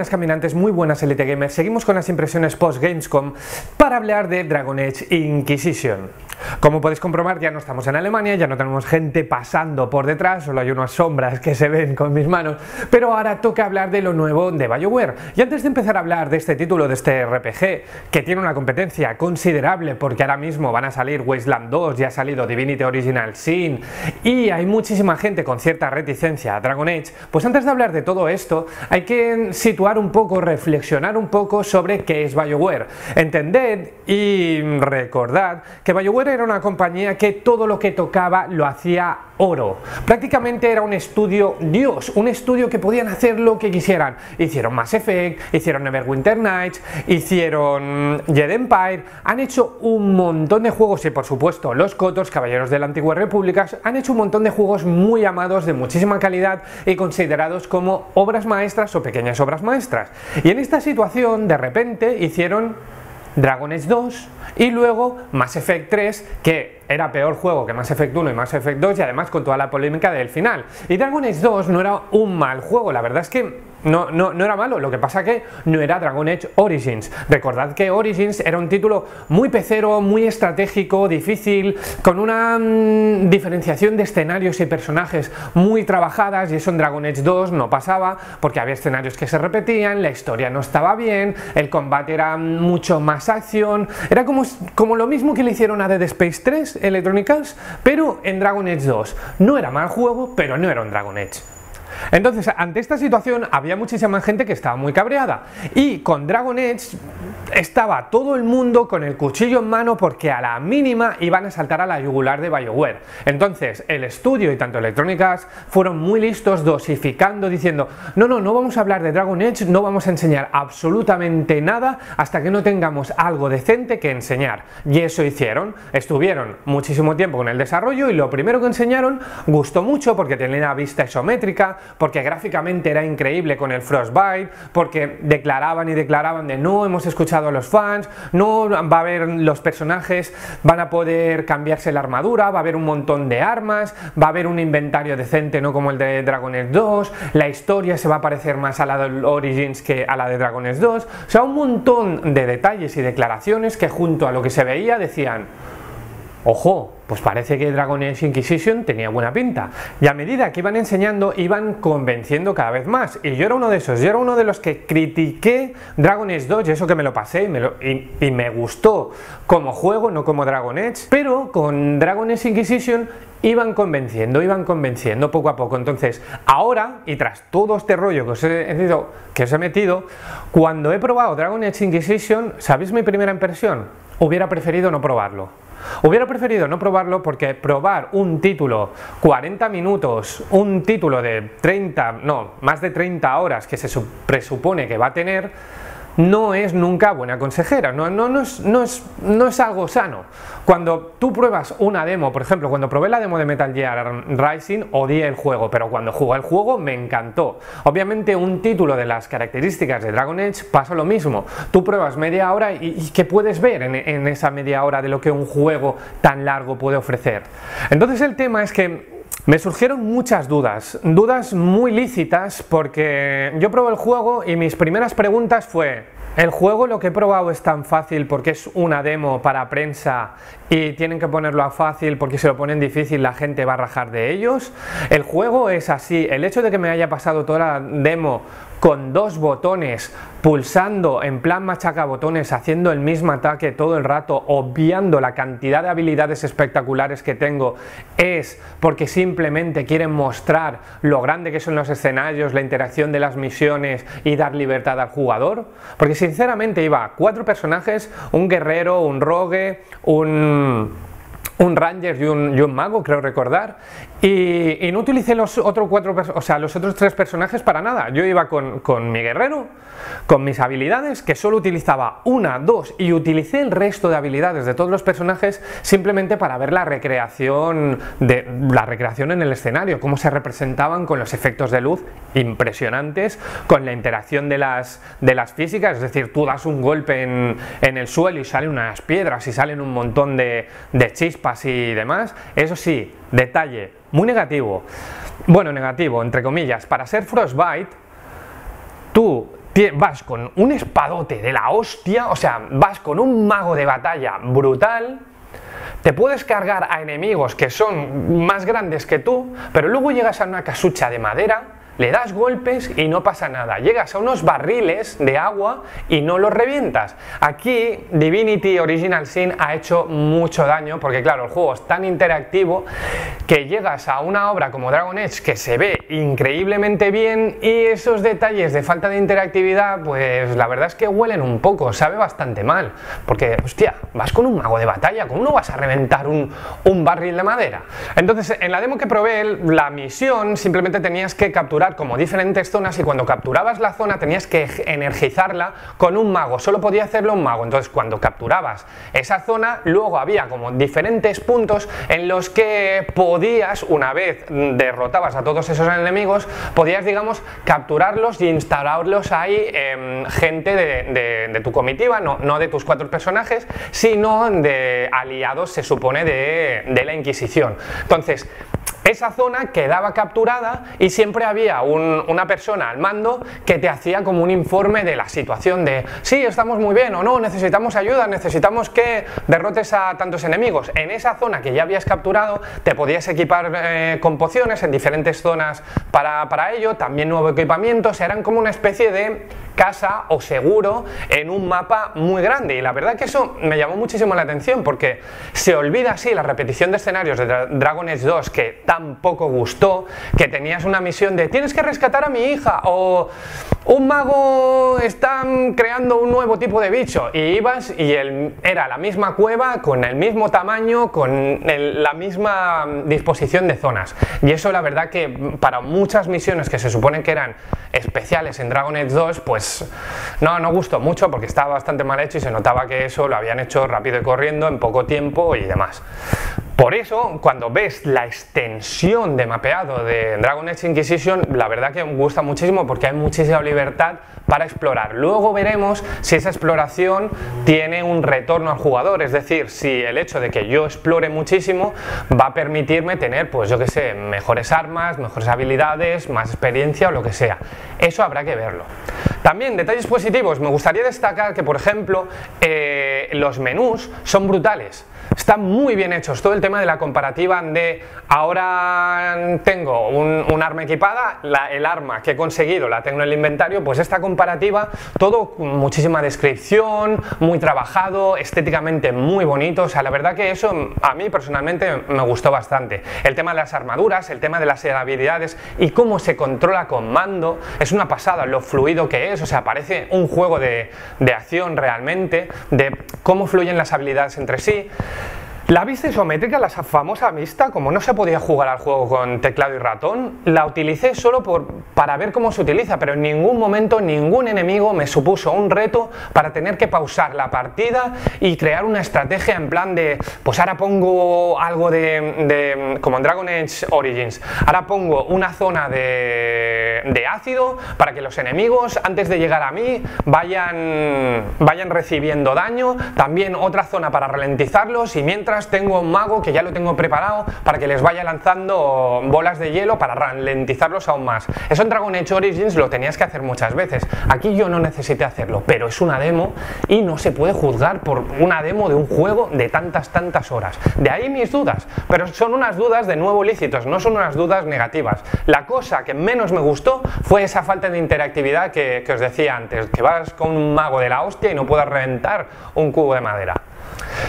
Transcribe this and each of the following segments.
buenas caminantes, muy buenas Elite Gamers. Seguimos con las impresiones post Gamescom para hablar de Dragon Age Inquisition. Como podéis comprobar, ya no estamos en Alemania, ya no tenemos gente pasando por detrás, solo hay unas sombras que se ven con mis manos, pero ahora toca hablar de lo nuevo de BioWare. Y antes de empezar a hablar de este título, de este RPG, que tiene una competencia considerable porque ahora mismo van a salir Wasteland 2, ya ha salido Divinity Original Sin y hay muchísima gente con cierta reticencia a Dragon Age, pues antes de hablar de todo esto hay que situar un poco, reflexionar un poco sobre qué es BioWare. Entended y recordad que BioWare era una compañía que todo lo que tocaba lo hacía oro. Prácticamente era un estudio Dios, un estudio que podían hacer lo que quisieran. Hicieron Mass Effect, hicieron Neverwinter Nights, hicieron Jedi Empire, han hecho un montón de juegos y por supuesto los KOTOR, Caballeros de la Antigua República, han hecho un montón de juegos muy amados, de muchísima calidad y considerados como obras maestras o pequeñas obras maestras. Y en esta situación de repente hicieron Dragon Age 2 y luego Mass Effect 3, que era peor juego que Mass Effect 1 y Mass Effect 2 y además con toda la polémica del final. Y Dragon Age 2 no era un mal juego, la verdad es que no era malo, lo que pasa que no era Dragon Age Origins. Recordad que Origins era un título muy pecero, muy estratégico, difícil, con una diferenciación de escenarios y personajes muy trabajadas, y eso en Dragon Age 2 no pasaba porque había escenarios que se repetían, la historia no estaba bien, el combate era mucho más acción, era como lo mismo que le hicieron a Dead Space 3 Electronic Arts, pero en Dragon Age 2. No era mal juego, pero no era un Dragon Age. Entonces, ante esta situación había muchísima gente que estaba muy cabreada y con Dragon Age estaba todo el mundo con el cuchillo en mano porque a la mínima iban a saltar a la yugular de BioWare. Entonces el estudio y tanto Electronic Arts fueron muy listos, dosificando, diciendo no vamos a hablar de Dragon Age, no vamos a enseñar absolutamente nada hasta que no tengamos algo decente que enseñar. Y eso hicieron, estuvieron muchísimo tiempo con el desarrollo y lo primero que enseñaron gustó mucho porque tenía una vista isométrica, porque gráficamente era increíble con el Frostbite, porque declaraban de no, hemos escuchado a los fans, no va a haber los personajes, van a poder cambiarse la armadura, va a haber un montón de armas, va a haber un inventario decente, no como el de Dragon Age 2, la historia se va a parecer más a la de Origins que a la de Dragon Age 2, o sea, un montón de detalles y declaraciones que junto a lo que se veía decían ojo, pues parece que Dragon Age Inquisition tenía buena pinta. Y a medida que iban enseñando, iban convenciendo cada vez más. Y yo era uno de esos, yo era uno de los que critiqué Dragon Age 2, y eso que me lo pasé y me gustó como juego, no como Dragon Age. Pero con Dragon Age Inquisition iban convenciendo poco a poco. Entonces, ahora, y tras todo este rollo que os he metido, cuando he probado Dragon Age Inquisition, ¿sabéis mi primera impresión? Hubiera preferido no probarlo. Hubiera preferido no probarlo porque probar un título 40 minutos, un título de más de 30 horas que se presupone que va a tener, no es nunca buena consejera, no es algo sano. Cuando tú pruebas una demo, por ejemplo, cuando probé la demo de Metal Gear Rising, odié el juego, pero cuando jugué el juego me encantó. Obviamente un título de las características de Dragon Age pasa lo mismo. Tú pruebas media hora y ¿qué puedes ver en esa media hora de lo que un juego tan largo puede ofrecer? Entonces el tema es que me surgieron muchas dudas muy lícitas, porque yo probé el juego y mis primeras preguntas fue: ¿el juego lo que he probado es tan fácil porque es una demo para prensa y tienen que ponerlo a fácil porque si lo ponen difícil la gente va a rajar de ellos? ¿El juego es así? ¿El hecho de que me haya pasado toda la demo con 2 botones, pulsando en plan machacabotones, haciendo el mismo ataque todo el rato, obviando la cantidad de habilidades espectaculares que tengo, es porque simplemente quieren mostrar lo grande que son los escenarios, la interacción de las misiones y dar libertad al jugador? Porque sinceramente iba 4 personajes, un guerrero, un rogue, un ranger y un mago, creo recordar, y no utilicé los otros 3 personajes para nada. Yo iba con mi guerrero, con mis habilidades, que solo utilizaba 1, 2, y utilicé el resto de habilidades de todos los personajes simplemente para ver la recreación en el escenario, cómo se representaban con los efectos de luz impresionantes, con la interacción de las físicas, es decir, tú das un golpe en el suelo y salen unas piedras y salen un montón de chispas y demás. Eso sí, detalle muy negativo, bueno, negativo entre comillas, para ser Frostbite tú vas con un espadote de la hostia, o sea, vas con un mago de batalla brutal, te puedes cargar a enemigos que son más grandes que tú, pero luego llegas a una casucha de madera, le das golpes y no pasa nada. Llegas a unos barriles de agua y no los revientas. Aquí Divinity Original Sin ha hecho mucho daño porque claro, el juego es tan interactivo que llegas a una obra como Dragon Age que se ve increíblemente bien y esos detalles de falta de interactividad pues la verdad es que huelen un poco, sabe bastante mal. Porque, hostia, vas con un mago de batalla, ¿cómo no vas a reventar un barril de madera? Entonces, en la demo que probé, la misión simplemente tenías que capturar como diferentes zonas y cuando capturabas la zona tenías que energizarla con un mago, solo podía hacerlo un mago. Entonces cuando capturabas esa zona luego había como diferentes puntos en los que podías, una vez derrotabas a todos esos enemigos, podías digamos capturarlos y instalarlos ahí gente de tu comitiva, no de tus 4 personajes, sino de aliados se supone de la Inquisición. Entonces esa zona quedaba capturada y siempre había una persona al mando que te hacía como un informe de la situación de sí, estamos muy bien o no, necesitamos ayuda, necesitamos que derrotes a tantos enemigos. En esa zona que ya habías capturado te podías equipar con pociones en diferentes zonas para ello, también nuevo equipamiento, o sea, eran como una especie de casa o seguro en un mapa muy grande y la verdad que eso me llamó muchísimo la atención porque se olvida así la repetición de escenarios de Dragon Age 2 que tampoco gustó, que tenías una misión de tienes que rescatar a mi hija o un mago está creando un nuevo tipo de bicho y ibas y era la misma cueva con el mismo tamaño, con la misma disposición de zonas y eso la verdad que para muchas misiones que se suponen que eran especiales en Dragon Age 2 pues no gustó mucho porque estaba bastante mal hecho y se notaba que eso lo habían hecho rápido y corriendo en poco tiempo y demás. Por eso, cuando ves la extensión de mapeado de Dragon Age Inquisition, la verdad que me gusta muchísimo porque hay muchísima libertad para explorar. Luego veremos si esa exploración tiene un retorno al jugador, es decir, si el hecho de que yo explore muchísimo va a permitirme tener, pues yo que sé, mejores armas, mejores habilidades, más experiencia o lo que sea. Eso habrá que verlo. También, detalles positivos, me gustaría destacar que, por ejemplo, los menús son brutales. Están muy bien hechos, todo el tema de la comparativa de ahora tengo un arma equipada, el arma que he conseguido la tengo en el inventario, pues esta comparativa, todo con muchísima descripción, muy trabajado, estéticamente muy bonito, o sea, la verdad que eso a mí personalmente me gustó bastante. El tema de las armaduras, el tema de las habilidades y cómo se controla con mando, es una pasada lo fluido que es, o sea, parece un juego de acción realmente, de cómo fluyen las habilidades entre sí. La vista isométrica, la famosa vista, como no se podía jugar al juego con teclado y ratón, la utilicé solo para ver cómo se utiliza, pero en ningún momento ningún enemigo me supuso un reto para tener que pausar la partida y crear una estrategia en plan de, pues ahora pongo algo como en Dragon Age Origins, ahora pongo una zona de ácido para que los enemigos antes de llegar a mí vayan recibiendo daño, también otra zona para ralentizarlos y mientras tengo un mago que ya lo tengo preparado para que les vaya lanzando bolas de hielo para ralentizarlos aún más. Eso en Dragon Age Origins lo tenías que hacer muchas veces. Aquí yo no necesité hacerlo, pero es una demo y no se puede juzgar por una demo de un juego de tantas horas. De ahí mis dudas, pero son unas dudas de nuevo lícitos, no son unas dudas negativas. La cosa que menos me gustó fue esa falta de interactividad que os decía antes, que vas con un mago de la hostia y no puedas reventar un cubo de madera.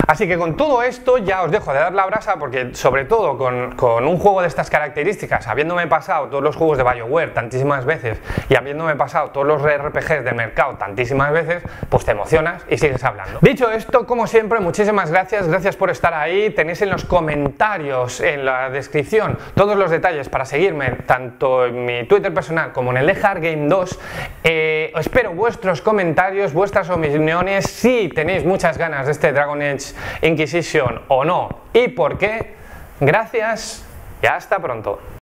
Así que con todo esto ya os dejo de dar la brasa porque sobre todo con un juego de estas características, habiéndome pasado todos los juegos de BioWare tantísimas veces y habiéndome pasado todos los RPGs del mercado tantísimas veces, pues te emocionas y sigues hablando. Dicho esto, como siempre, muchísimas gracias por estar ahí. Tenéis en los comentarios, en la descripción, todos los detalles para seguirme tanto en mi Twitter personal como en el de Hardgame 2. Espero vuestros comentarios, vuestras opiniones, si tenéis muchas ganas de este Dragon Age Inquisition o no y por qué. Gracias y hasta pronto.